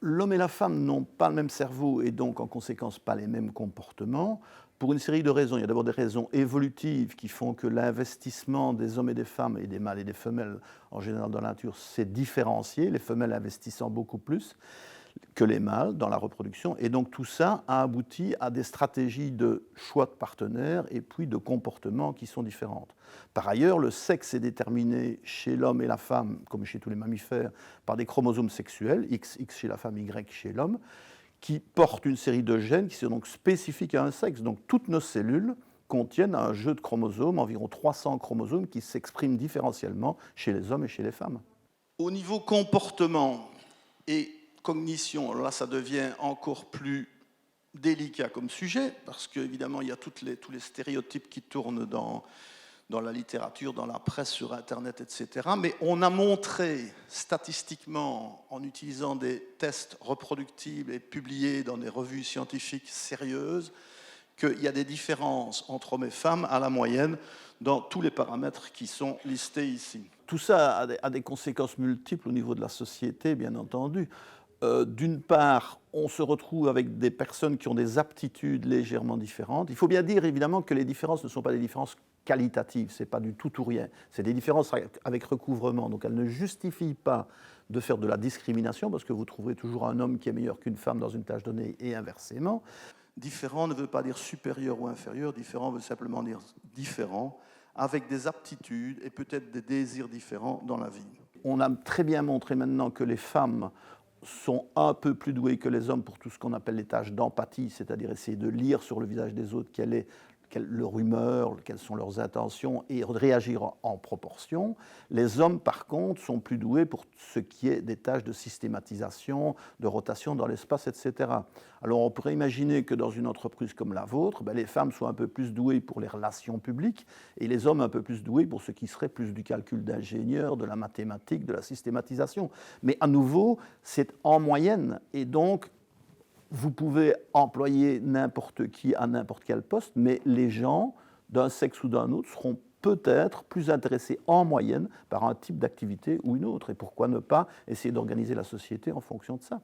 L'homme et la femme n'ont pas le même cerveau et donc en conséquence pas les mêmes comportements pour une série de raisons. Il y a d'abord des raisons évolutives qui font que l'investissement des hommes et des femmes, et des mâles et des femelles en général dans la nature, s'est différencié, les femelles investissant beaucoup plus que les mâles dans la reproduction. Et donc tout ça a abouti à des stratégies de choix de partenaires et puis de comportements qui sont différentes. Par ailleurs, le sexe est déterminé chez l'homme et la femme, comme chez tous les mammifères, par des chromosomes sexuels, XX chez la femme, Y chez l'homme, qui portent une série de gènes qui sont donc spécifiques à un sexe. Donc toutes nos cellules contiennent un jeu de chromosomes, environ 300 chromosomes, qui s'expriment différentiellement chez les hommes et chez les femmes. Au niveau comportement et cognition, alors là ça devient encore plus délicat comme sujet, parce qu'évidemment il y a tous les stéréotypes qui tournent dans la littérature, dans la presse, sur Internet, etc. Mais on a montré statistiquement, en utilisant des tests reproductibles et publiés dans des revues scientifiques sérieuses, qu'il y a des différences entre hommes et femmes à la moyenne dans tous les paramètres qui sont listés ici. Tout ça a des conséquences multiples au niveau de la société, bien entendu. D'une part, on se retrouve avec des personnes qui ont des aptitudes légèrement différentes. Il faut bien dire évidemment que les différences ne sont pas des différences qualitatives, ce n'est pas du tout ou rien. C'est des différences avec recouvrement, donc elles ne justifient pas de faire de la discrimination, parce que vous trouverez toujours un homme qui est meilleur qu'une femme dans une tâche donnée et inversement. Différent ne veut pas dire supérieur ou inférieur, différent veut simplement dire différent, avec des aptitudes et peut-être des désirs différents dans la vie. On a très bien montré maintenant que les femmes sont un peu plus douées que les hommes pour tout ce qu'on appelle les tâches d'empathie, c'est-à-dire essayer de lire sur le visage des autres quelle est leur humeur, quelles sont leurs intentions et réagir en proportion. Les hommes, par contre, sont plus doués pour ce qui est des tâches de systématisation, de rotation dans l'espace, etc. Alors on pourrait imaginer que dans une entreprise comme la vôtre, les femmes soient un peu plus douées pour les relations publiques et les hommes un peu plus doués pour ce qui serait plus du calcul d'ingénieur, de la mathématique, de la systématisation. Mais à nouveau, c'est en moyenne et donc vous pouvez employer n'importe qui à n'importe quel poste, mais les gens d'un sexe ou d'un autre seront peut-être plus intéressés en moyenne par un type d'activité ou une autre. Et pourquoi ne pas essayer d'organiser la société en fonction de ça ?